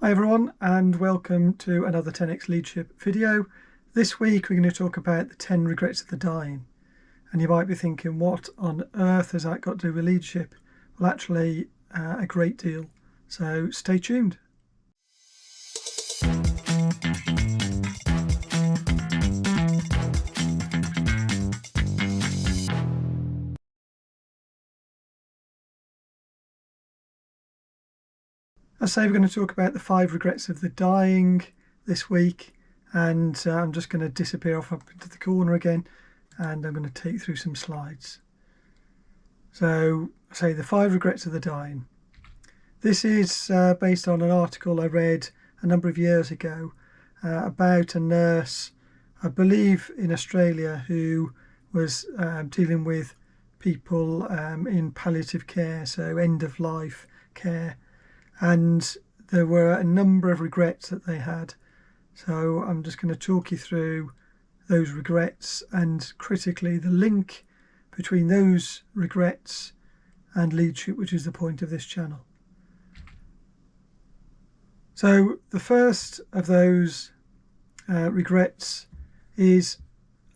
Hi everyone, and welcome to another 10x leadership video. This week we're going to talk about the 10 regrets of the dying. And you might be thinking, what on earth has that got to do with leadership? Well, actually a great deal. So stay tuned. As I say, we're going to talk about the 5 regrets of the dying this week, and I'm just going to disappear off up into the corner again, and I'm going to take you through some slides. So, say the 5 regrets of the dying. This is based on an article I read a number of years ago about a nurse, I believe in Australia, who was dealing with people in palliative care, so end of life care. And there were a number of regrets that they had. So I'm just going to talk you through those regrets and critically the link between those regrets and leadership, which is the point of this channel. So the first of those regrets is,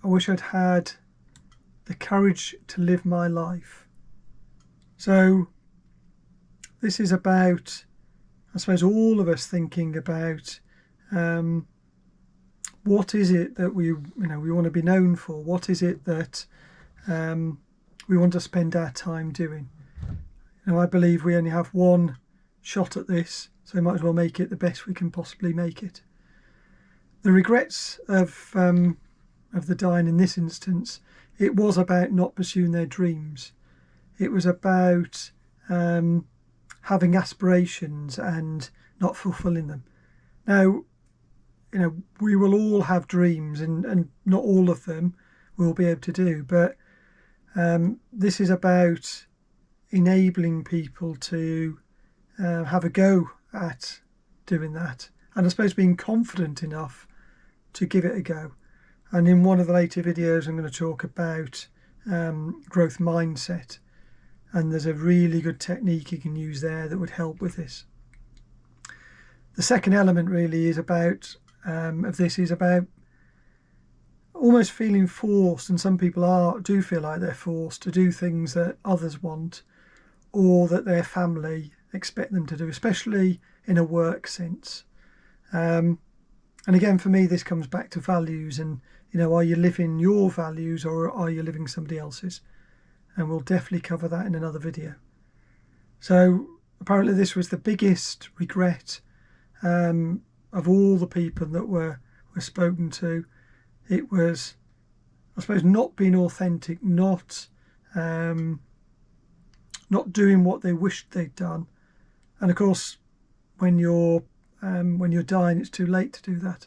I wish I'd had the courage to live my life. So this is about, I suppose, all of us thinking about what is it that we want to be known for? What is it that we want to spend our time doing? I believe we only have one shot at this, so we might as well make it the best we can possibly make it. The regrets of the dying in this instance, it was about not pursuing their dreams. It was about having aspirations and not fulfilling them. Now, we will all have dreams, and not all of them we'll be able to do, but this is about enabling people to have a go at doing that, and I suppose being confident enough to give it a go. And in one of the later videos I'm going to talk about growth mindset, and there's a really good technique you can use there that would help with this. The second element really is about about almost feeling forced, and some people do feel like they're forced to do things that others want or that their family expect them to do, especially in a work sense. And again, for me, this comes back to values, and are you living your values or are you living somebody else's? And we'll definitely cover that in another video. So apparently this was the biggest regret of all the people that were spoken to. It was, I suppose, not being authentic, not doing what they wished they'd done. And of course, when you're dying, it's too late to do that.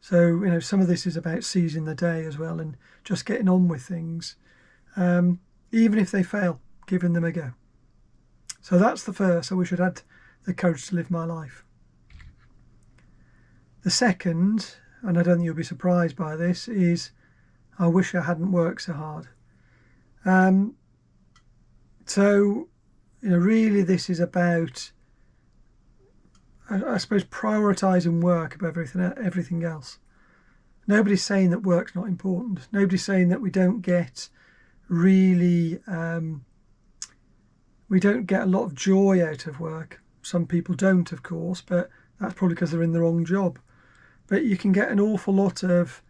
So some of this is about seizing the day as well, and just getting on with things. Even if they fail, giving them a go. So that's the first. I wish I'd had the courage to live my life. The second, and I don't think you'll be surprised by this, is I wish I hadn't worked so hard. Really this is about, I suppose, prioritising work above everything else. Nobody's saying that work's not important. Nobody's saying that we don't get really we don't get a lot of joy out of work. Some people don't, of course, but that's probably because they're in the wrong job. But you can get an awful lot of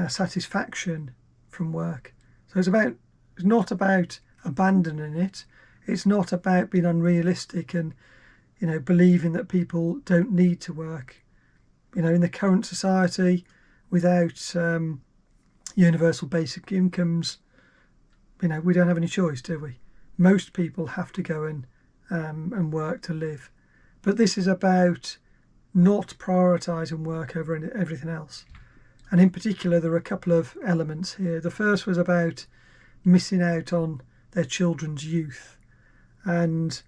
satisfaction from work. So it's not about abandoning it. It's not about being unrealistic and believing that people don't need to work. In the current society, without universal basic incomes, we don't have any choice, do we? Most people have to go and work to live. But this is about not prioritising work over everything else. And in particular, there are a couple of elements here. The first was about missing out on their children's youth, and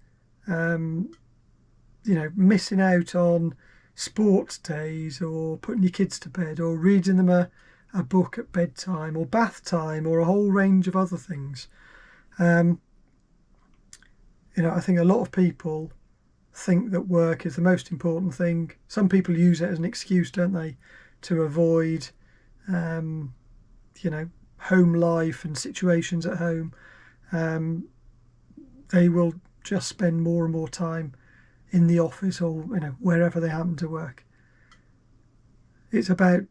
missing out on sports days, or putting your kids to bed, or reading them a book at bedtime, or bath time, or a whole range of other things. I think a lot of people think that work is the most important thing. Some people use it as an excuse, don't they, to avoid, home life and situations at home. They will just spend more and more time in the office or wherever they happen to work. It's about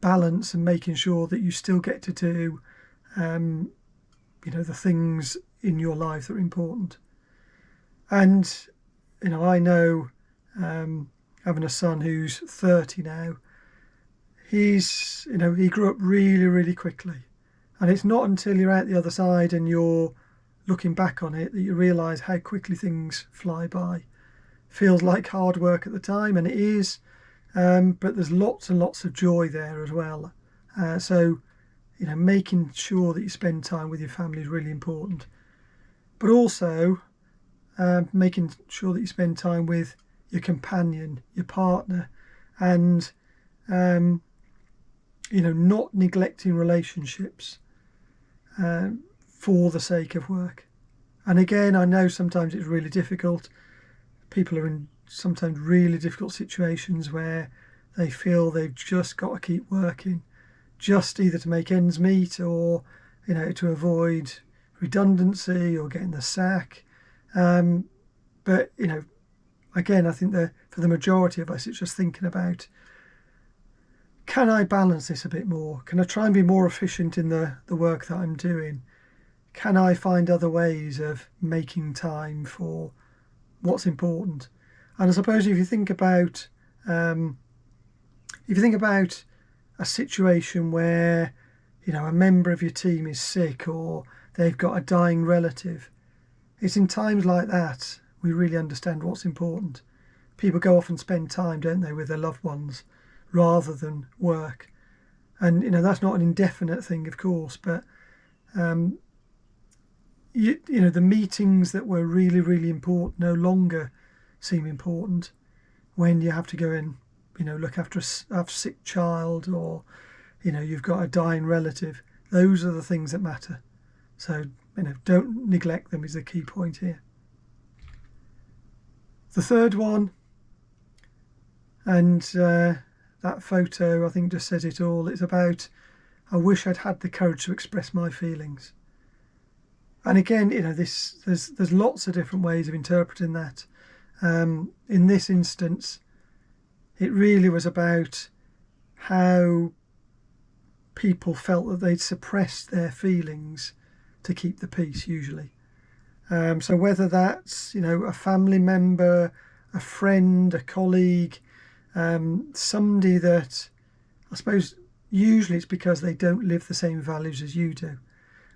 balance and making sure that you still get to do the things in your life that are important. And I know, having a son who's 30 now, he grew up really, really quickly, and it's not until you're out the other side and you're looking back on it that you realise how quickly things fly by. Feels like hard work at the time, and it is, but there's lots and lots of joy there as well. So making sure that you spend time with your family is really important, but also making sure that you spend time with your companion, your partner, and not neglecting relationships for the sake of work. And again, I know sometimes it's really difficult. People are in sometimes really difficult situations where they feel they've just got to keep working, just either to make ends meet or to avoid redundancy or getting the sack. But again, I think that for the majority of us, it's just thinking about, can I balance this a bit more? Can I try and be more efficient in the work that I'm doing? Can I find other ways of making time for what's important? And I suppose if you think about a situation where a member of your team is sick or they've got a dying relative, it's in times like that we really understand what's important. People go off and spend time, don't they, with their loved ones rather than work. And that's not an indefinite thing, of course, but the meetings that were really, really important no longer seem important when you have to go and look after a sick child, or you've got a dying relative. Those are the things that matter. So don't neglect them is the key point here. The third one, and that photo I think just says it all. It's about, I wish I'd had the courage to express my feelings. And again, there's lots of different ways of interpreting that. In this instance, it really was about how people felt that they'd suppressed their feelings to keep the peace, usually. So whether that's a family member, a friend, a colleague, somebody that, I suppose usually it's because they don't live the same values as you do,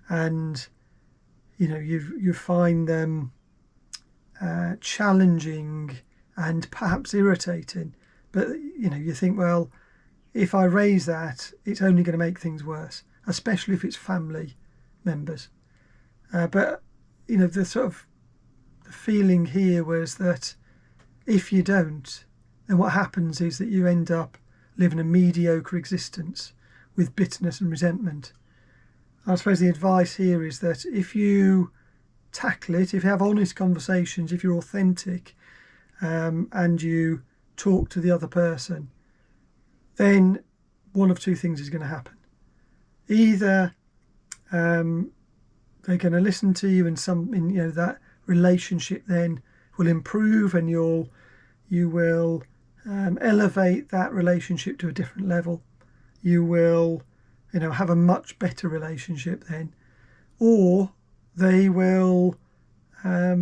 and you find them challenging and perhaps irritating, but you think, well, if I raise that, it's only going to make things worse, especially if it's family members. But the sort of the feeling here was that if you don't, then what happens is that you end up living a mediocre existence with bitterness and resentment. I suppose the advice here is that if you tackle it, if you have honest conversations, if you're authentic, and you talk to the other person, then one of two things is going to happen. Either they're going to listen to you, and that relationship then will improve, and you will elevate that relationship to a different level. You will have a much better relationship then. Or they will, I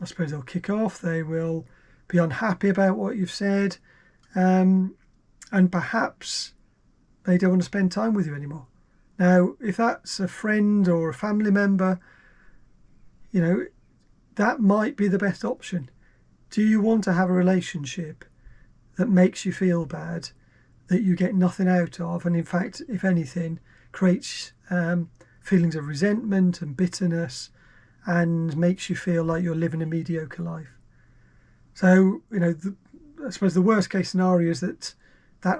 suppose they'll kick off, they will be unhappy about what you've said, and perhaps they don't want to spend time with you anymore. Now, if that's a friend or a family member, that might be the best option. Do you want to have a relationship that makes you feel bad, that you get nothing out of, and in fact, if anything, creates feelings of resentment and bitterness and makes you feel like you're living a mediocre life? So, I suppose the worst case scenario is that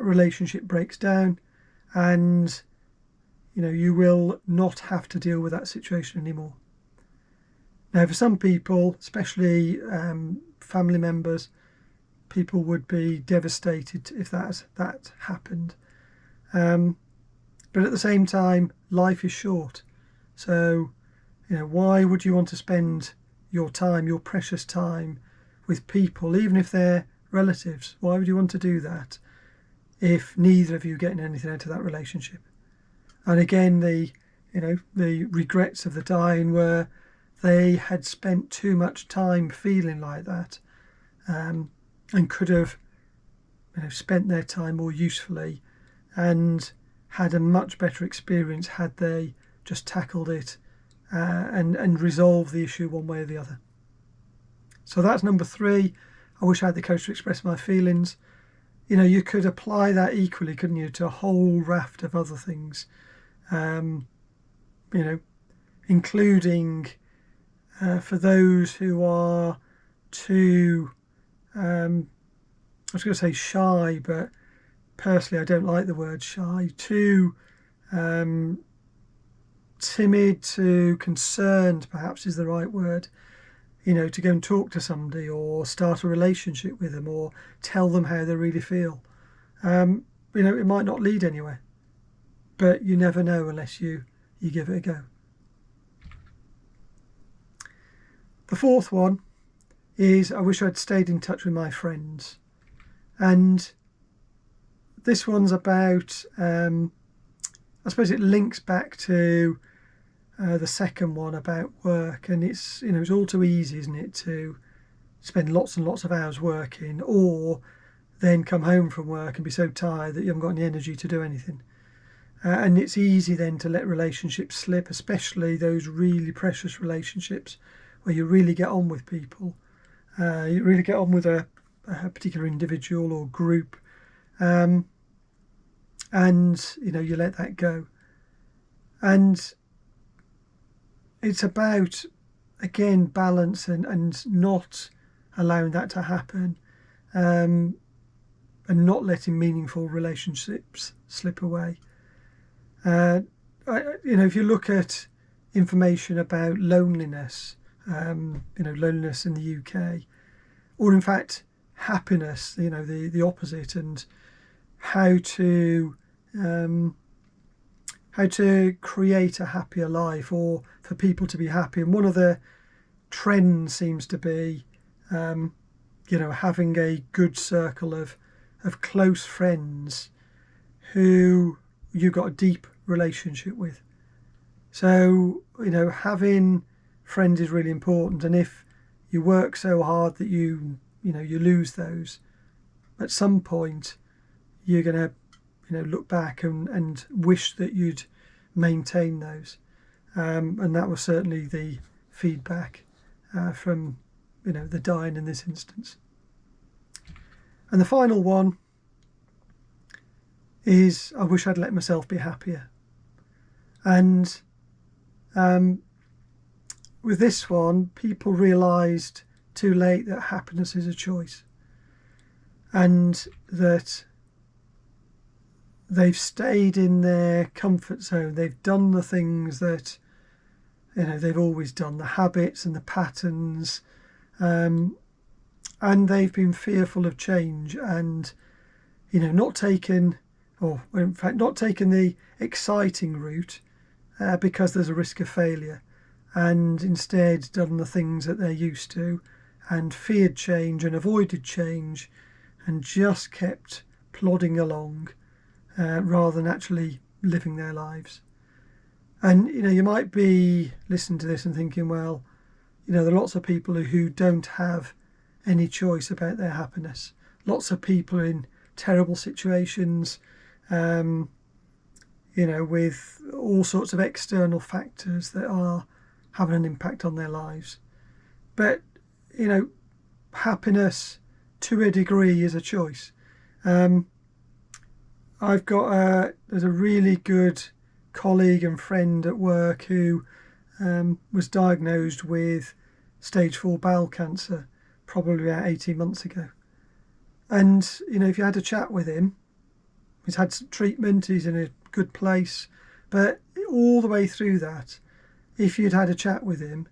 relationship breaks down, and you will not have to deal with that situation anymore. Now, for some people, especially family members. People would be devastated if that happened. But at the same time, life is short. So, why would you want to spend your time, your precious time, with people, even if they're relatives? Why would you want to do that if neither of you are getting anything out of that relationship? And again, the regrets of the dying were they had spent too much time feeling like that, and could have spent their time more usefully and had a much better experience had they just tackled it and resolved the issue one way or the other. So that's number 3. I wish I had the courage to express my feelings. You could apply that equally, couldn't you, to a whole raft of other things, including for those who are too, I was going to say shy, but personally I don't like the word shy, too timid, too concerned perhaps is the right word, to go and talk to somebody or start a relationship with them or tell them how they really feel. It might not lead anywhere, but you never know unless you give it a go. The 4th one is I wish I'd stayed in touch with my friends. And this one's about, I suppose it links back to the second one about work, and it's all too easy, isn't it, to spend lots and lots of hours working, or then come home from work and be so tired that you haven't got any energy to do anything. And it's easy then to let relationships slip, especially those really precious relationships where you really get on with people. You really get on with a particular individual or group, and you let that go. And it's about, again, balance and not allowing that to happen, and not letting meaningful relationships slip away. If you look at information about loneliness, loneliness in the UK, or in fact happiness, the opposite, and how to create a happier life, or for people to be happy. And one of the trends seems to be having a good circle of close friends who you've got a deep relationship with. So having friends is really important, and if you work so hard that you lose those, at some point you're going to look back and wish that you'd maintain those, and that was certainly the feedback from the dying in this instance. And the final one is I wish I'd let myself be happier. And with this one, people realised too late that happiness is a choice, and that they've stayed in their comfort zone. They've done the things that they've always done, the habits and the patterns, and they've been fearful of change, and not taken the exciting route because there's a risk of failure, and instead done the things that they're used to, and feared change and avoided change, and just kept plodding along rather than actually living their lives. And you might be listening to this and thinking, well, there are lots of people who don't have any choice about their happiness. Lots of people in terrible situations, with all sorts of external factors that are having an impact on their lives. But happiness to a degree is a choice. I've got there's a really good colleague and friend at work who was diagnosed with stage 4 bowel cancer probably about 18 months ago. And if you had a chat with him, he's had some treatment, he's in a good place, but all the way through that, if you'd had a chat with him,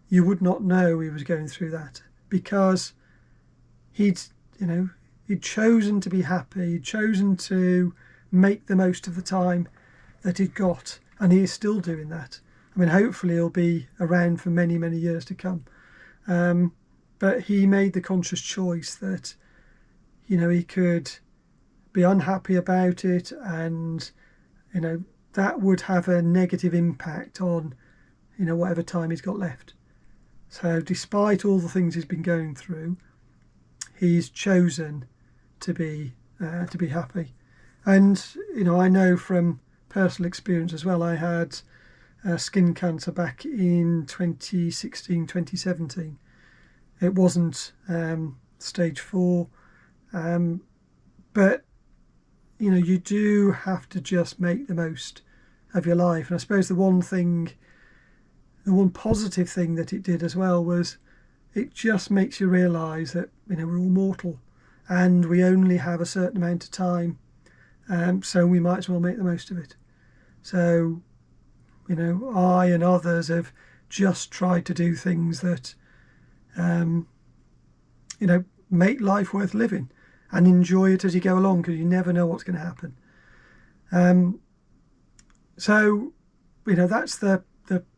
you would not know he was going through that, because he'd chosen to be happy, he'd chosen to make the most of the time that he'd got, and he is still doing that. I mean, hopefully he'll be around for many, many years to come. But he made the conscious choice that, he could be unhappy about it, and, that would have a negative impact on, whatever time he's got left. So despite all the things he's been going through, he's chosen to be happy. And, I know from personal experience as well, I had skin cancer back in 2016, 2017. It wasn't stage 4, but you do have to just make the most of your life. And I suppose the one positive thing that it did as well was it just makes you realise that we're all mortal and we only have a certain amount of time, so we might as well make the most of it. So I and others have just tried to do things that make life worth living and enjoy it as you go along, because you never know what's going to happen. So that's the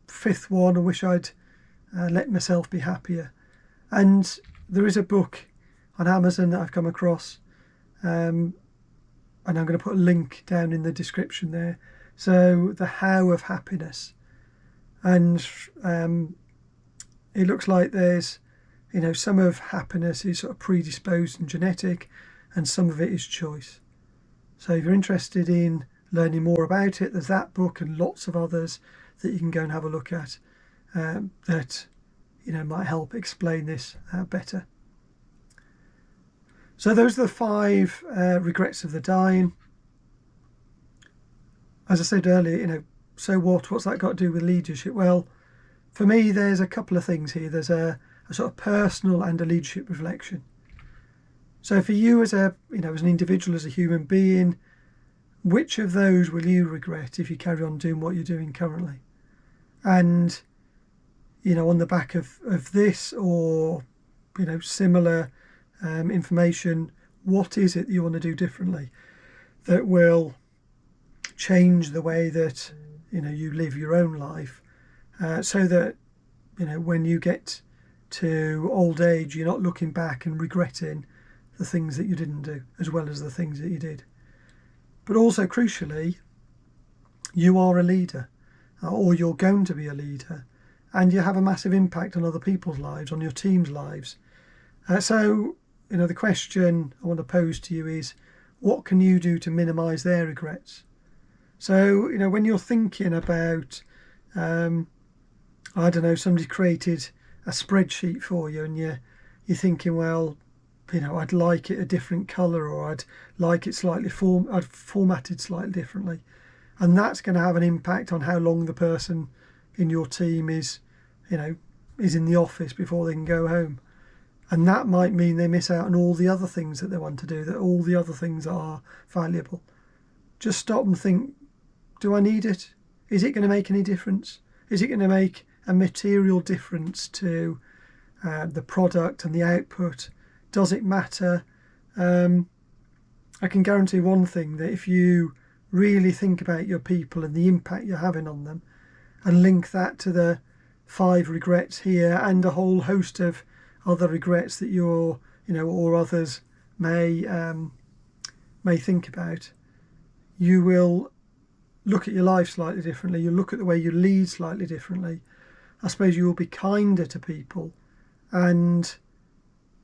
fifth one. I wish I'd let myself be happier. And there is a book on Amazon that I've come across, and I'm going to put a link down in the description there. So The How of Happiness, and it looks like there's some of happiness is sort of predisposed and genetic, and some of it is choice. So if you're interested in learning more about it, there's that book and lots of others that you can go and have a look at that might help explain this better. So those are the 5 regrets of the dying. As I said earlier, so what's that got to do with leadership? Well, for me, there's a couple of things here. There's a sort of personal and a leadership reflection. So for you as as an individual, as a human being, which of those will you regret if you carry on doing what you're doing currently? And, on the back of this or, similar information, what is it that you want to do differently that will change the way that, you live your own life, so that, when you get to old age, you're not looking back and regretting the things that you didn't do as well as the things that you did. But also, crucially, you are a leader, or you're going to be a leader, and you have a massive impact on other people's lives, on your team's lives. So, the question I want to pose to you is, what can you do to minimise their regrets? So, when you're thinking about, somebody created a spreadsheet for you, and you're thinking, well, I'd like it a different colour, or I'd like it slightly I'd formatted slightly differently. And that's going to have an impact on how long the person in your team is in the office before they can go home. And that might mean they miss out on all the other things that they want to do, that all the other things are valuable. Just stop and think, do I need it? Is it going to make any difference? Is it going to make a material difference to the product and the output? Does it matter? I can guarantee one thing, that if you really think about your people and the impact you're having on them, and link that to the 5 regrets here and a whole host of other regrets that you're, or others may think about, you will look at your life slightly differently. You'll look at the way you lead slightly differently. I suppose you will be kinder to people, and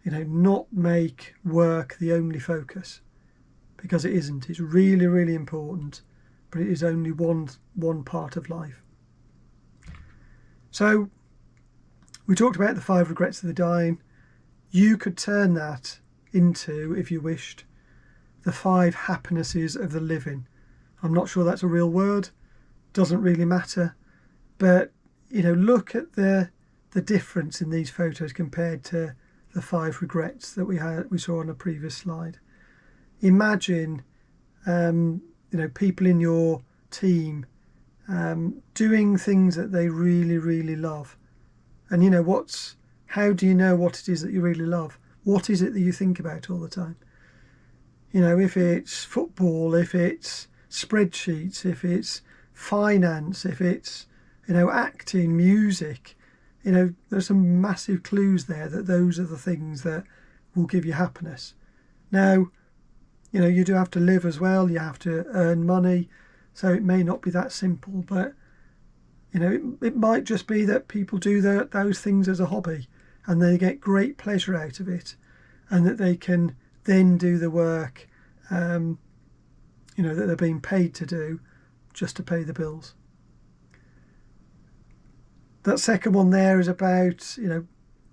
not make work the only focus, because it isn't. It's really, really important, but it is only one part of life. So we talked about the 5 regrets of the dying. You could turn that into, if you wished, the 5 happinesses of the living. I'm not sure that's a real word, doesn't really matter, but look at the difference in these photos compared to the 5 regrets that we saw on a previous slide. Imagine people in your team doing things that they really, really love. And how do you know what it is that you really love? what is it that you think about all the time? You know, if it's football, if it's spreadsheets, if it's finance, if it's, you know, acting, music, you know, there's some massive clues there that those are the things that will give you happiness. Now, you know, you do have to live as well, you have to earn money, so it may not be that simple, but, you know, it might just be that people do those things as a hobby and they get great pleasure out of it, and that they can then do the work, you know, that they're being paid to do just to pay the bills. That second one there is about, you know,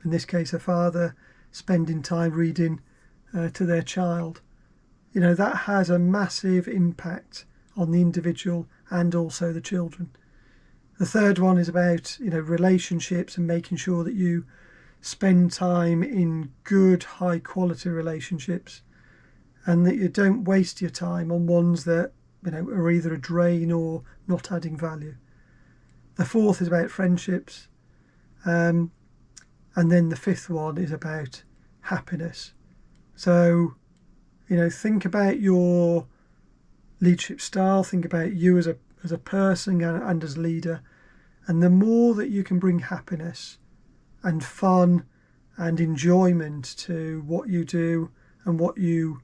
in this case, a father spending time reading to their child. You know, that has a massive impact on the individual and also the children. The third one is about, you know, relationships and making sure that you spend time in good, high quality relationships, and that you don't waste your time on ones that, you know, are either a drain or not adding value. The fourth is about friendships, and then the fifth one is about happiness. So, you know, think about your leadership style, think about you as a person and as leader, and the more that you can bring happiness and fun and enjoyment to what you do and what you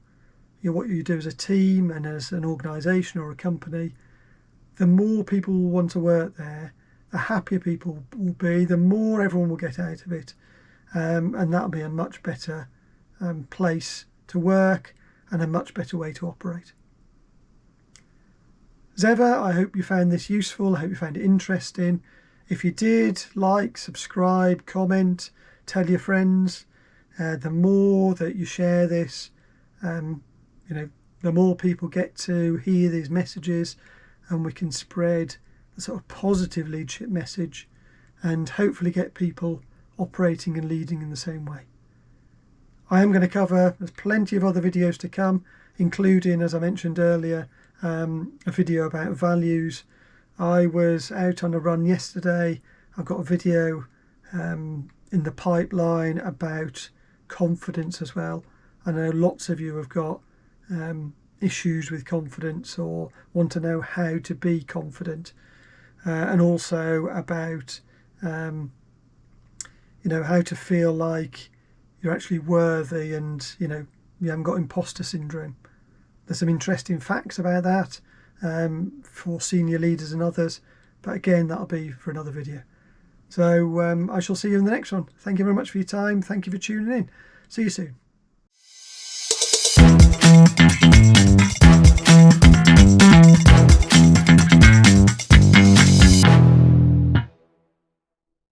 do as a team and as an organisation or a company, the more people will want to work there, the happier people will be, the more everyone will get out of it, and that'll be a much better place to work and a much better way to operate. As ever, I hope you found this useful. I hope you found it interesting. If you did, like, subscribe, comment, tell your friends. The more that you share this, you know, the more people get to hear these messages, and we can spread a sort of positive leadership message and hopefully get people operating and leading in the same way. I am going to cover, there's plenty of other videos to come, including, as I mentioned earlier, a video about values. I was out on a run yesterday. I've got a video in the pipeline about confidence as well. I know lots of you have got issues with confidence or want to know how to be confident, and also about you know, how to feel like you're actually worthy and, you know, you haven't got imposter syndrome. There's some interesting facts about that for senior leaders and others, but again, that'll be for another video. So I shall see you in the next one. Thank you very much for your time. Thank you for tuning in. See you soon.